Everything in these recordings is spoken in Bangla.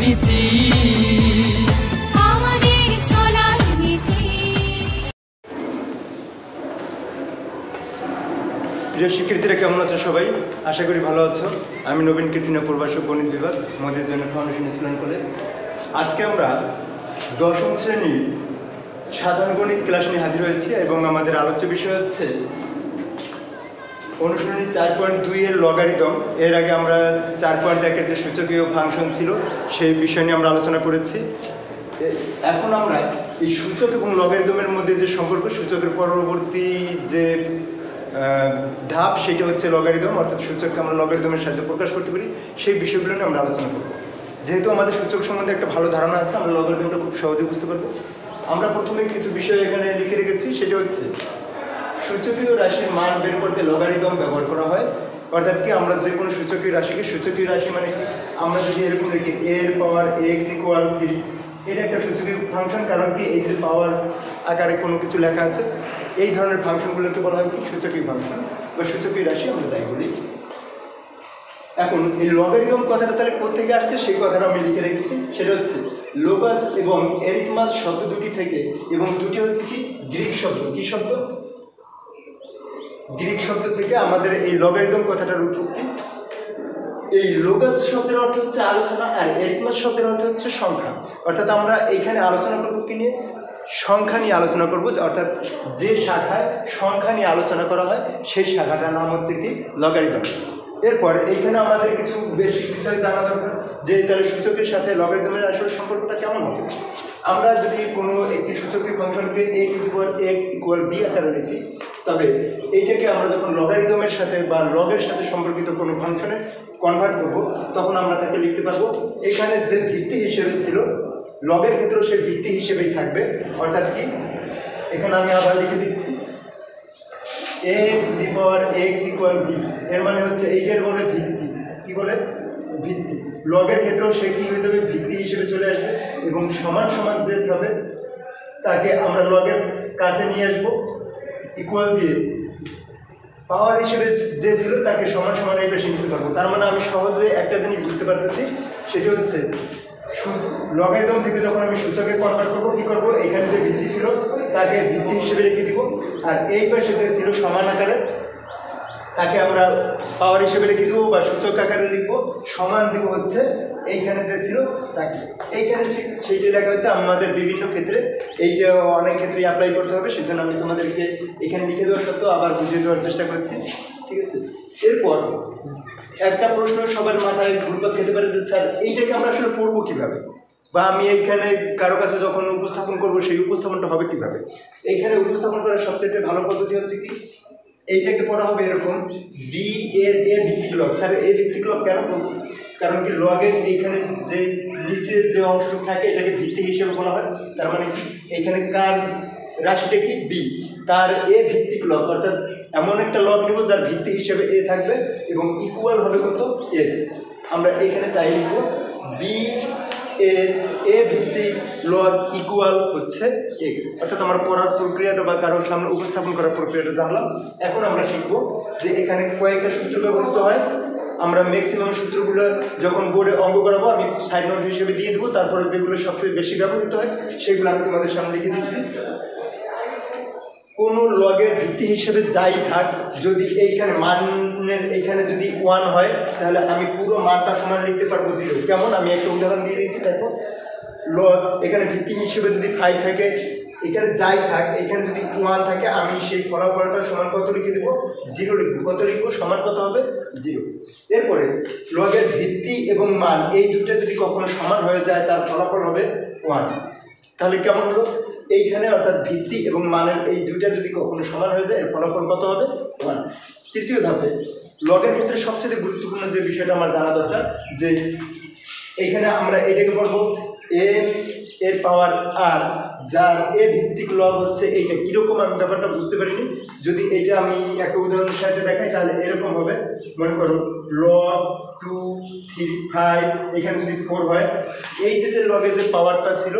নীতি, আমাদের চলার নীতি। প্রিয় শিক্ষার্থীরা, কেমন আছো সবাই? আশা করি ভালো আছো। আমি নবীন কীর্তনা, প্রভাষক গণিত বিভাগ, মজিদুল ফাউন্ডেশন ইসলাম কলেজ। আজকে আমরা দশম শ্রেণীর সাধারণ গণিত ক্লাস নিয়ে হাজির হয়েছি এবং আমাদের আলোচ্য বিষয় হচ্ছে অনুশীলনী 4.2 এর লগারিদম। এর আগে আমরা 4.1 যে সূচকীয় ফাংশন ছিল সেই বিষয় নিয়ে আমরা আলোচনা করেছি। এখন আমরা এই সূচক এবং লগারিদমের মধ্যে যে সম্পর্ক, সূচকের পরবর্তী যে ধাপ সেটা হচ্ছে লগারিদম, অর্থাৎ সূচককে আমরা লগারিদমের সাহায্যে প্রকাশ করতে পারি, সেই বিষয়গুলো নিয়ে আমরা আলোচনা করব। যেহেতু আমাদের সূচক সম্বন্ধে একটা ভালো ধারণা আছে, আমরা লগারিদমটা খুব সহজে বুঝতে পারবো। আমরা প্রথমে কিছু বিষয় এখানে লিখে রেখেছি, সেটা হচ্ছে সূচকীয় রাশির মান বের করতে লগারিদম ব্যবহার করা হয়। অর্থাৎ কি, আমরা যে কোনো সূচকীয় রাশিকে, সূচকীয় রাশি মানে কি, আমরা যদি এরকম লিখি এর পাওয়ার x = 3, এটা একটা সূচকীয় ফাংশন। কারণ কি, এই যে পাওয়ার আকারে কোনো কিছু লেখা আছে, এই ধরনের ফাংশনগুলোকে বলা হয় কি সূচকীয় ফাংশন বা সূচকীয় রাশি, আমরা তাই বলি। এখন এই লগারিদম কথাটা তাহলে কোথেকে আসছে সেই কথাটা আমি লিখে রেখেছি, সেটা হচ্ছে লোগাস এবং এরিথমাস শব্দ দুটি থেকে, এবং দুটি হচ্ছে কি গ্রিক শব্দ। কি শব্দ? গ্রিক শব্দ থেকে আমাদের এই লগারিদম কথাটার উৎপত্তি। এই লোগাস শব্দের অর্থ হচ্ছে আলোচনা, আর এরিথমাস শব্দের অর্থ হচ্ছে সংখ্যা। অর্থাৎ আমরা এইখানে আলোচনা করবো কি নিয়ে? সংখ্যা নিয়ে আলোচনা করব। অর্থাৎ যে শাখায় সংখ্যা নিয়ে আলোচনা করা হয় সেই শাখাটার নাম হচ্ছে কি লগারিদম। এরপর এইখানে আমাদের কিছু বেসিক বিষয় জানা দরকার, যে তাহলে সূচকের সাথে লগারিদমের আসলে সম্পর্কটা কেমন হবে। আমরা যদি কোনো একটি সূচকীয় ফাংশনকে a⁴x = b আকারে লিখি, তবে এইটাকে আমরা যখন লগারিদমের সাথে বা লগের সাথে সম্পর্কিত কোনো ফাংশনে কনভার্ট করব, তখন আমরা তাকে লিখতে পারবো এখানে যে ভিত্তি হিসেবে ছিল, লগের ক্ষেত্রেও সে ভিত্তি হিসেবেই থাকবে। অর্থাৎ কি, এখানে আমি আবার লিখে দিচ্ছি a⁴x = b, এর মানে হচ্ছে এইটার বলে ভিত্তি। কি বলে? ভিত্তি। লগের ক্ষেত্রেও সে কি হয়ে যাবে? ভিত্তি হিসেবে চলে আসবে। এবং সমান সমান যে হবে তাকে আমরা লগের কাছে নিয়ে আসবো, ইকুয়াল দিয়ে পাওয়ার হিসেবে যে ছিল তাকে সমান সমান এই পাশে নিতে পারবো। তার মানে আমি সহজে একটা জিনিস বুঝতে পারতেছি, সেটা হচ্ছে লগারিদম থেকে যখন আমি সূচকে কনভার্ট করবো, কী করবো? এখানে যে ভিত্তি ছিল তাকে ভিত্তি হিসেবে রেখে দিব, আর এই পাশে যে ছিল সমান আকারে তাকে আমরা পাওয়ার হিসেবে রেখে দেবো বা সূচক আকারে লিখবো। সমান দিব হচ্ছে এইখানে যে ছিল তাকে। এইখানে ঠিক সেইটাই দেখা হচ্ছে আমাদের বিভিন্ন ক্ষেত্রে, এইটা অনেক ক্ষেত্রেই অ্যাপ্লাই করতে হবে। সেজন্য আমি তোমাদেরকে এখানে লিখে দেওয়ার সত্ত্বেও আবার বুঝিয়ে দেওয়ার চেষ্টা করছি, ঠিক আছে? এরপর একটা প্রশ্ন সবার মাথায় ঘুরপাক খেতে পারে যে স্যার এইটাকে আমরা আসলে পড়বো কীভাবে, বা আমি এইখানে কারো কাছে যখন উপস্থাপন করব সেই উপস্থাপনটা হবে কীভাবে। এইখানে উপস্থাপন করার সবচেয়ে ভালো পদ্ধতি হচ্ছে কি, এইটাকে পড়া হবে এরকম বি এর এ ভিত্তিক লগ। স্যার এ ভিত্তিক লগ কেন করবো? কারণ কি, লগের এইখানে যে নিচের যে অংশটুকু থাকে এটাকে ভিত্তি হিসেবে বলা হয়। তার মানে কি, এইখানে কার রাশিটা কি? বি, তার এ ভিত্তিক লগ। অর্থাৎ এমন একটা লগ নেব যার ভিত্তি হিসেবে এ থাকবে এবং ইকুয়াল হবে কত? এক্স। আমরা এইখানে তাই লিখব বি এর এ ভিত্তিক লগ ইকুয়াল হচ্ছে এক্স। অর্থাৎ আমরা পড়ার প্রক্রিয়াটা বা কারোর সামনে উপস্থাপন করার প্রক্রিয়াটা জানলাম। এখন আমরা শিখবো যে এখানে কয়েকটা সূত্র ব্যবহৃত হয়। আমরা ম্যাক্সিমাম সূত্রগুলো যখন বোর্ডে অঙ্ক করাবো আমি সাইড নোট হিসেবে দিয়ে দেবো। তারপরে যেগুলো সবচেয়ে বেশি ব্যবহৃত হয় সেগুলো আমি তোমাদের সামনে লিখে দিচ্ছি। কোনো লগের ভিত্তি হিসেবে যাই থাক, যদি এইখানে মানের এইখানে যদি 1 হয় তাহলে আমি পুরো মানটা সমান লিখতে পারবো 0। কেমন? আমি একটা উদাহরণ দিয়ে দিয়েছি, দেখো। লগ এখানে ভিত্তি হিসেবে যদি 5 থাকে, এখানে যাই থাক, এখানে যদি 1 থাকে, আমি সেই ফলাফলটা সমান কত লিখে দেবো? 0 লিখবো। কত লিখবো? সমান কত হবে? 0। এরপরে লগের ভিত্তি এবং মান এই দুটো যদি কখনো সমান হয়ে যায় তার ফলাফল হবে 1। তাহলে কেমন হলো? এইখানে অর্থাৎ ভিত্তি এবং মানের এই দুইটা যদি কখনো সমান হয়ে যায় এর ফলাফল কত হবে? 1। তৃতীয় ধাপে লগের ক্ষেত্রে সবচেয়ে গুরুত্বপূর্ণ যে বিষয়টা আমার জানা দরকার, যে এইখানে আমরা এটাকে বলবো এ এর পাওয়ার আর, যার এ ভিত্তিক লগ হচ্ছে এইটা। কীরকম আমি ব্যাপারটা বুঝতে পারিনি, যদি এটা আমি একটা উদাহরণের সাথে দেখাই তাহলে এরকম হবে। মনে করো লগ 2, 3, 5, এখানে যদি 4 হয়, এই যে লগের যে পাওয়ারটা ছিল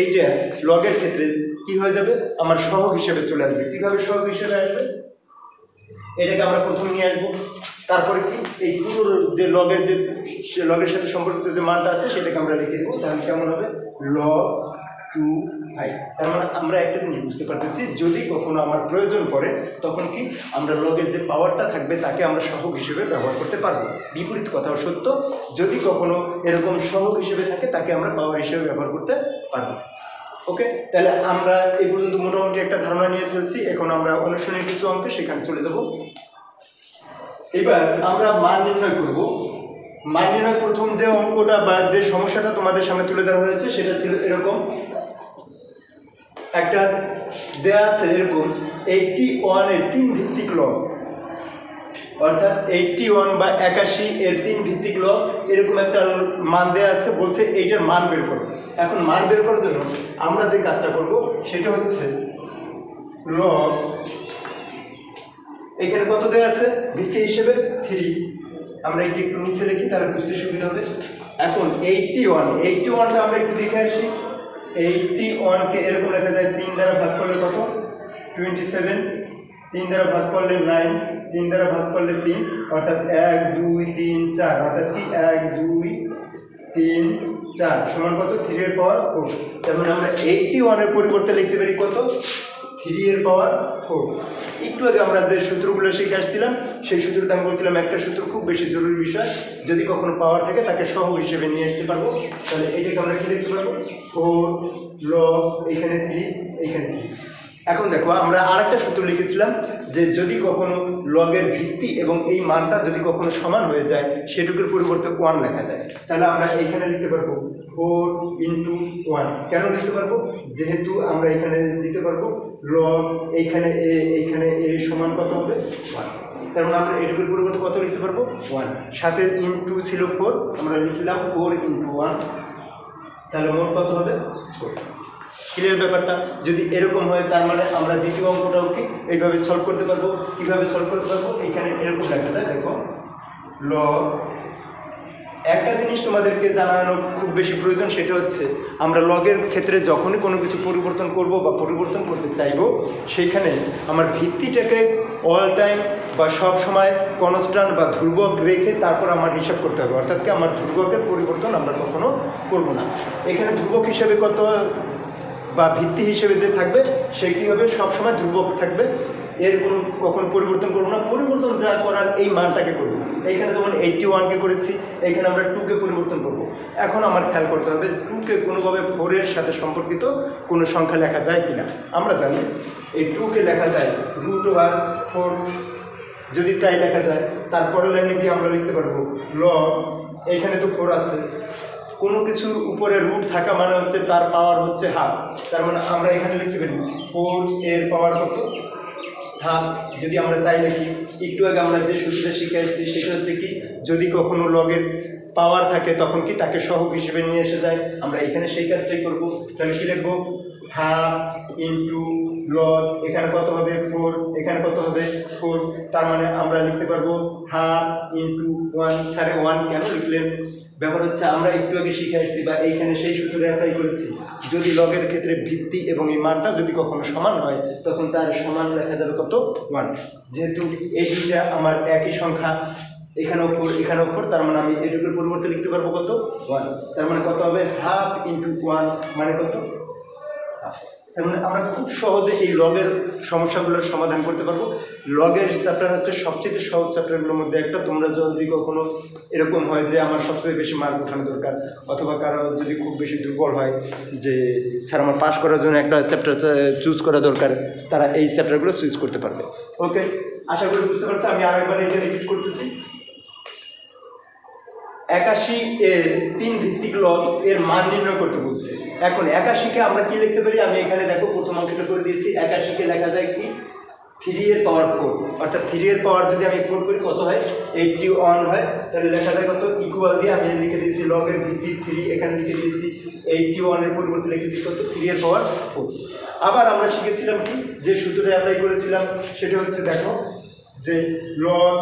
এইটা লগের ক্ষেত্রে কি হয়ে যাবে? আমার সহগ হিসেবে চলে আসবে। কীভাবে সহগ হিসেবে আসবে? এটাকে আমরা প্রথম নিয়ে আসবো তারপরে কি এই পুরো যে লগের যে লগের সাথে সম্পর্কিত যে মানটা আছে সেটাকে আমরা লিখে দেবো। তাহলে কেমন হবে log 2i। তার মানে আমরা একটা জিনিস বুঝতে পারতেছি, যদি কখনো আমার প্রয়োজন পড়ে তখন কি আমরা লগের যে পাওয়ারটা থাকবে তাকে আমরা সহগ হিসেবে ব্যবহার করতে পারবো। বিপরীত কথাও সত্য, যদি কখনো এরকম সহগ হিসেবে থাকে তাকে আমরা পাওয়ার হিসেবে ব্যবহার করতে পারবো। ওকে, তাহলে আমরা এই পর্যন্ত মোটামুটি একটা ধারণা নিয়ে ফেলছি। এখন আমরা অনুশীলনের কিছু অঙ্কে সেখানে চলে যাব। এবার আমরা মান নির্ণয় করব। মান নির্ণয় প্রথম যে অঙ্কটা বা যে সমস্যাটা তোমাদের সামনে তুলে ধরা হয়েছে সেটা ছিল এরকম, একটা দেয়া আছে এরকম 81 এর 3 ভিত্তিক লগ, অর্থাৎ 81 বা 81 এর 3 ভিত্তিক লগ, এরকম একটা মান দেয়া আছে, বলছে এইটার মান বের করো। এখন মান বের করার জন্য আমরা যে কাজটা করব সেটা হচ্ছে লগ, এখানে কত দেওয়া আছে ভিত্তি হিসেবে 3, আমরা একটু নিচে লিখি তাহলে বুঝতে সুবিধা হবে। এখন 81টা আমরা একটু দেখে আসি। 81কে এরকম লেখা যায় 3 দ্বারা ভাগ করলে কত 27, 3 দ্বারা ভাগ করলে 9, 3 দ্বারা ভাগ করলে 3, অর্থাৎ 1 2 3 4, অর্থাৎ কি 1 2 3 4 সমান কত 3 এর পাওয়ার 4। তার মানে আমরা 81 এর পরিবর্তে লিখতে পারি কত 3 এর পাওয়ার 4। একটু আগে আমরা যে সূত্রগুলো শিখে আসছিলাম সেই সূত্রটা আমি বলছিলাম একটা সূত্র খুব বেশি জরুরি বিষয়, যদি কখনো পাওয়ার থাকে তাকে সহগ হিসেবে নিয়ে আসতে পারবো। তাহলে এটাকে আমরা কি লিখতে পারবো 4 log এখানে 3 এখানে 3। এখন দেখো আমরা আরেকটা সূত্র লিখেছিলাম যে যদি কখনো লগের ভিত্তি এবং এই মানটা যদি কখনো সমান হয়ে যায় সেটুকুর পরিবর্তে 1 লেখা যায়, তাহলে আমরা এখানে লিখতে পারবো 4 × 1। কেন লিখতে পারবো, যেহেতু আমরা এখানে দিতে পারবো লগ এইখানে এ সমান কত হবে 1, তার মানে আমরা এটুকুর পরিবর্তে কত লিখতে পারবো 1, সাথে ইনটু ছিল 4, আমরা লিখলাম 4 × 1, তাহলে মোট কত হবে 4। ক্লিয়ার ব্যাপারটা? যদি এরকম হয় তার মানে আমরা দ্বিতীয় অঙ্কটাও কি এইভাবে সলভ করতে পারবো। কীভাবে সলভ করতে পারবো, এখানে এরকম দেখা যায়, দেখো লগ, একটা জিনিস তোমাদেরকে জানানো খুব বেশি প্রয়োজন, সেটা হচ্ছে আমরা লগের ক্ষেত্রে যখনই কোনো কিছু পরিবর্তন করব বা পরিবর্তন করতে চাইবো সেইখানে আমার ভিত্তিটাকে অল টাইম বা সব সময় কনস্ট্যান্ট বা ধ্রুবক রেখে তারপর আমার হিসাব করতে হবে, অর্থাৎ কি আমার ধ্রুবকের পরিবর্তন আমরা কখনো করব না। এখানে ধ্রুবক হিসেবে কত বা ভিত্তি হিসেবে যে থাকবে সে কী হবে সবসময় ধ্রুবক থাকবে, এর কোনো কখনো পরিবর্তন করবো না। পরিবর্তন যা করার এই মানটাকে করবো। এইখানে যেমন 81কে করেছি, এখানে আমরা 2কে পরিবর্তন করব। এখন আমার খেয়াল করতে হবে 2কে কোনোভাবে 4-এর সাথে সম্পর্কিত কোনো সংখ্যা লেখা যায় কিনা। আমরা জানি এই 2কে লেখা যায় √4, যদি তাই লেখা যায় তারপরে লাইনে গিয়ে আমরা লিখতে পারবো লগ, এইখানে তো 4 আছে, কোনো কিছুর উপরে রুট থাকা মানে হচ্ছে তার পাওয়ার হচ্ছে হাফ, তার মানে আমরা এখানে লিখতে পারি 4 এর পাওয়ার কত হাফ। যদি আমরা তাই লিখি, একটু আগে আমরা যে সূত্রটা শিখে আসছি সেটা হচ্ছে কি যদি কখনো লগের পাওয়ার থাকে তখন কি তাকে সহগ হিসেবে নিয়ে এসে যায়, আমরা এখানে সেই কাজটাই করব। তাহলে কী লিখবো হাফ ইন্টু লগ, এখানে কত হবে 4, এখানে কত হবে 4, তার মানে আমরা লিখতে পারবো হাফ ইন্টু 1। সাড়ে 1 কেন লিখলেন, ব্যাপার হচ্ছে আমরা একটু আগে শিখে আসছি বা এইখানে সেই সূত্রে অ্যাপ্লাই করেছি, যদি লগের ক্ষেত্রে ভিত্তি এবং এই মানটা যদি কখনো সমান হয় তখন তার সমান লেখা যাবে কত 1। যেহেতু এই দুইটা আমার একই সংখ্যা, এখানেও 4 এখানেও 4, তার মানে আমি এটুকুর পরিবর্তে লিখতে পারবো কত 1, তার মানে কত হবে হাফ ইন্টু 1 মানে কত। তার মানে আমরা খুব সহজে এই লগের সমস্যাগুলোর সমাধান করতে পারবো। লগের চ্যাপ্টার হচ্ছে সবচেয়ে সহজ চ্যাপ্টারগুলোর মধ্যে একটা। তোমরা যদি কখনো এরকম হয় যে আমার সবচেয়ে বেশি মার্ক ওঠানো দরকার, অথবা কারো যদি খুব বেশি দুর্বল হয় যে স্যার আমার পাস করার জন্য একটা চ্যাপ্টার চুজ করা দরকার, তারা এই চ্যাপ্টারগুলো চুজ করতে পারবে। ওকে, আশা করি বুঝতে পারছি। আমি আরেকবার এটা রিপিট করতেছি। 81 এর 3 ভিত্তিক লগ এর মান নির্ণয় করতে বলছে। এখন 81কে আমরা কি লিখতে পারি, আমি এখানে দেখো প্রথম অংশটা করে দিয়েছি। 81কে লেখা যায় কি 3 এর পাওয়ার 4, অর্থাৎ 3 এর পাওয়ার যদি আমি 4 করি কত হয় 81 হয়, তাহলে লেখা যায় কত ইকুয়াল দিয়ে আমি লিখে দিয়েছি লগের ভিত্তি 3, এখানে লিখে দিয়েছি 81 এর পরিবর্তে লিখেছি কত 3 এর পাওয়ার 4। আবার আমরা শিখেছিলাম কি যে সূত্রটা অ্যাপ্লাই করেছিলাম সেটা হচ্ছে দেখো যে লগ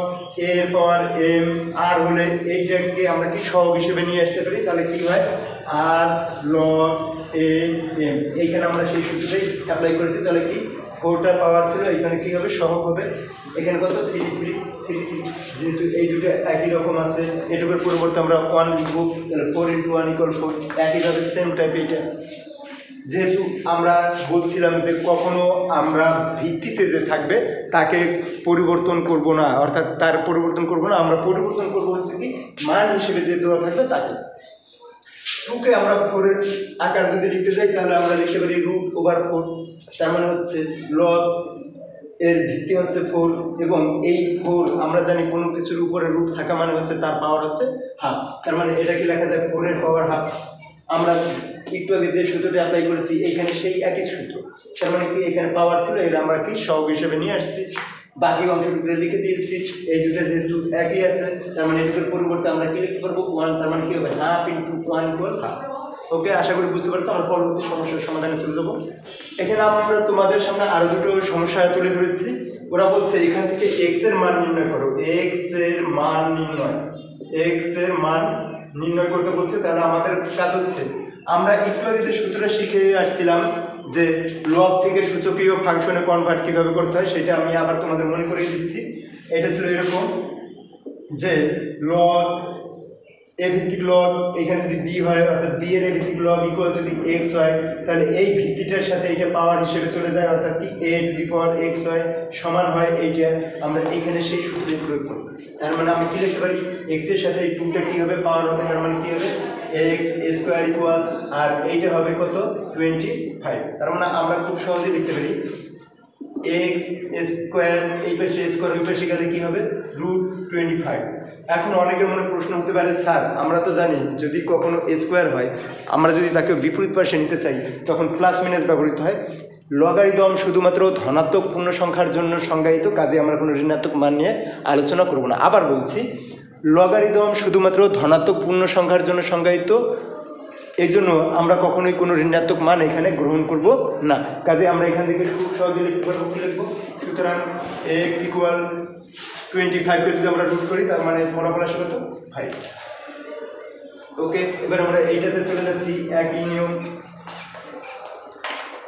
এর পাওয়ার m আর হলে এইটাকে আমরা কি সহগ হিসেবে নিয়ে আসতে পারি, তাহলে কি হয় আর লগ এ এম। এইখানে আমরা সেই সূত্রটাই অ্যাপ্লাই করেছি, তাহলে কি ফোরটার পাওয়ার ছিল, এখানে কী হবে সহগ হবে, এখানে কত 3 3 3 3, যেহেতু এই দুটো একই রকম আছে এটুকুর পরিবর্তে আমরা 1 লিখব, তাহলে 4 × 1 = 4, একইভাবে সেম টাইপ এইটা। যেহেতু আমরা বলছিলাম যে কখনো আমরা ভিত্তিতে যে থাকবে তাকে পরিবর্তন করব না, অর্থাৎ তার পরিবর্তন করব না, আমরা পরিবর্তন করবো হচ্ছে কি মান হিসেবে যে দেওয়া থাকবে তাকে। 2কে আমরা 4-এর আকার যদি লিখতে চাই তাহলে আমরা লিখতে পারি √/4, তার মানে হচ্ছে লগ এর ভিত্তি হচ্ছে 4, এবং এই 4 আমরা জানি কোনো কিছুর উপরে রুট থাকা মানে হচ্ছে তার পাওয়ার হচ্ছে হাফ, তার মানে এটা কি লেখা যায় 4-এর পাওয়ার হাফ। আমরা একটু আগে যে সূত্রটা অ্যাপ্লাই করেছি এখানে সেই একই সূত্র, তার মানে কি এখানে পাওয়ার ছিল, এটা আমরা কি সহগ হিসেবে নিয়ে আসছি, বাকি অংশটুকু লিখে দিয়েছি। এই দুটো যেহেতু একই আছে তার মানে এটুকুর পরিবর্তে আমরা কি লিখতে পারবো 1, তার মানে কি হবে 1/2 × 1 = 1/2। ওকে, আশা করি বুঝতে পারছো। আমরা পরবর্তী সমস্যার সমাধানে চলে যাবো। এখানে আমরা তোমাদের সামনে আরও দুটো সমস্যা তুলে ধরেছি। ওরা বলছে এখান থেকে x এর মান নির্ণয় করো, x এর মান নির্ণয় করতে বলছে। তাহলে আমাদের কাজ হচ্ছে আমরা একটু আগে যে সূত্রটা শিখে আসছিলাম যে লগ থেকে সূচকীয় ফাংশনে কনভার্ট কীভাবে করতে হয় সেটা আমি আবার তোমাদের মনে করিয়ে দিচ্ছি। এটা ছিল এরকম যে লগ এ ভিত্তিক লগ এখানে যদি বি হয়, অর্থাৎ বি এর ভিত্তিক লগ ইকুয়াল যদি এক্স হয়, তাহলে এই ভিত্তিটার সাথে এটা পাওয়ার হিসেবে চলে যায়, অর্থাৎ কি a⁴ x হয় সমান হয় এইটা। আমরা এখানে সেই সূত্রে প্রয়োগ করব, তার মানে আমি কি লিখতে পারি এক্স এর সাথে এই 2টা কী হবে পাওয়ার হবে, তার মানে কী হবে x² আর এইটা হবে কত 25। তার মানে আমরা খুব সহজেই লিখতে পারি x² এই পাশে স্কোয়ার ওই পাশে গেলে কী হবে √25। এখন অনেকের মনে প্রশ্ন হতে পারে স্যার আমরা তো জানি যদি কখনো স্কোয়ার হয় আমরা যদি তাকে বিপরীত পাশে নিতে চাই তখন প্লাস মাইনাস ব্যবহৃত হয়। লগারিদম শুধুমাত্র ধনাত্মক পূর্ণ সংখ্যার জন্য সংজ্ঞায়িত, কাজে আমরা কোনো ঋণাত্মক মান নিয়ে আলোচনা করব না। আবার বলছি, লগারিদম শুধুমাত্র ধনাত্মক পূর্ণ সংখ্যার জন্য সংজ্ঞায়িত, এই জন্য আমরা কখনোই কোনো ঋণাত্মক মান এখানে গ্রহণ করব না। কাজে আমরা এখান থেকে খুব সহজে লিখতে পারবো, কী লিখবো, সুতরাং x = 25কে যদি আমরা রুট করি তার মানে ফলাফল আসে কত 5। ওকে, এবার আমরা এইটাতে চলে যাচ্ছি, একই নিয়ম।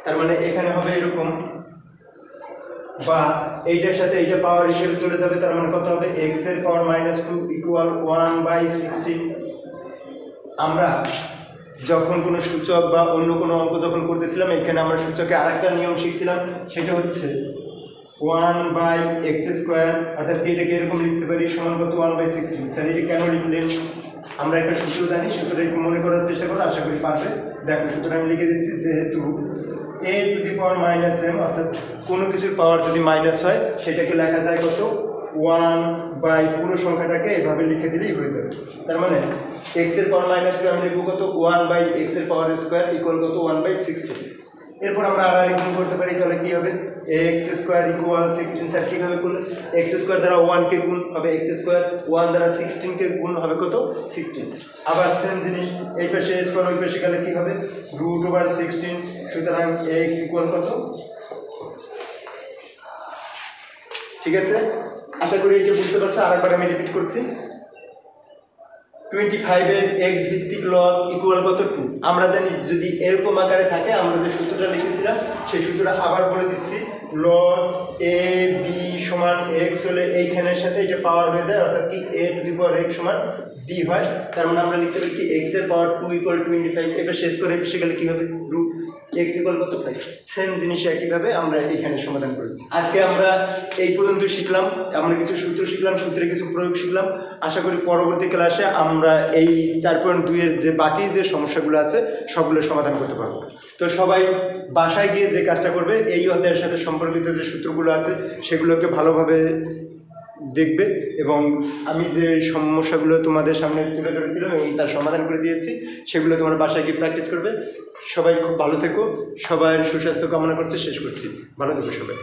তার মানে এখানে হবে এরকম, বা এইটার সাথে এইটা পাওয়ার হিসেবে চলে যাবে, তার মানে কত হবে x⁻² = 1/16। আমরা যখন কোনো সূচক বা অন্য কোনো অঙ্ক যখন করতেছিলাম এখানে আমরা সূচকে আরেকটা নিয়ম শিখছিলাম, সেটা হচ্ছে 1/x², অর্থাৎ এটাকে এরকম লিখতে পারি সমান কত 1/16। স্যার এটা কেন লিখলেন? আমরা একটা সূত্র জানি, সূত্রটা একটু মনে করার চেষ্টা করো, আশা করি পারবে। দেখো সূত্রটা আমি লিখে দিচ্ছি, যেহেতু a⁻m অর্থাৎ কোনো কিছুর পাওয়ার যদি মাইনাস হয় সেটাকে লেখা যায় কত 1/ পুরো সংখ্যাটাকে এভাবে লিখে দিলেই হয়ে যাবে। তার মানে x⁻² আমি লিখবো কত 1/x² = কত 1/16। এরপর আমরা আর গুণ করতে পারি, তাহলে কী হবে x² = 16। স্যার কীভাবে করলে x² দ্বারা 1কে গুণ হবে x², 1 দ্বারা 16কে গুণ হবে কত 16। আবার সেম জিনিস এই পাশে স্কোয়ার ওই পাশে গেলে কী হবে √16। সুতরাং x = কত, ঠিক আছে? আশা করি এটা বুঝতে পারছো। আরেকবার আমি রিপিট করছি, 25-এর x ভিত্তিক লগ ইকুয়াল কত 2। আমরা জানি যদি এরকম আকারে থাকে আমরা যে সূত্রটা লিখেছিলাম সেই সূত্রটা আবার বলে দিচ্ছি, লগ a b = x হলে এইখানের সাথে এটা পাওয়ার হয়ে যায়, অর্থাৎ কি a⁻x = b হয়। তার মানে আমরা লিখতে পারি কি x⁻² = 25। এবার শেষ করে এসে গেলে কী হবে x = কত 5। সেম জিনিস একইভাবে আমরা এখানে সমাধান করেছি। আজকে আমরা এই পর্যন্ত শিখলাম, আমরা কিছু সূত্র শিখলাম, সূত্রের কিছু প্রয়োগ শিখলাম। আশা করি পরবর্তী ক্লাসে আমরা এই 4.2-এর যে বাকি যে সমস্যাগুলো আছে সবগুলো সমাধান করতে পারবো। তো সবাই বাসায় গিয়ে যে কাজটা করবে, এই অধ্যায়ের সাথে সম্পর্কিত যে সূত্রগুলো আছে সেগুলোকে ভালোভাবে দেখবে, এবং আমি যে সমস্যাগুলো তোমাদের সামনে তুলে ধরেছিলাম এবং তার সমাধান করে দিয়েছি সেগুলো তোমার বাসায় গিয়ে প্র্যাকটিস করবে। সবাই খুব ভালো থেকো, সবার সুস্বাস্থ্য কামনা করছে, শেষ করছি। ভালো থেকো সবাই।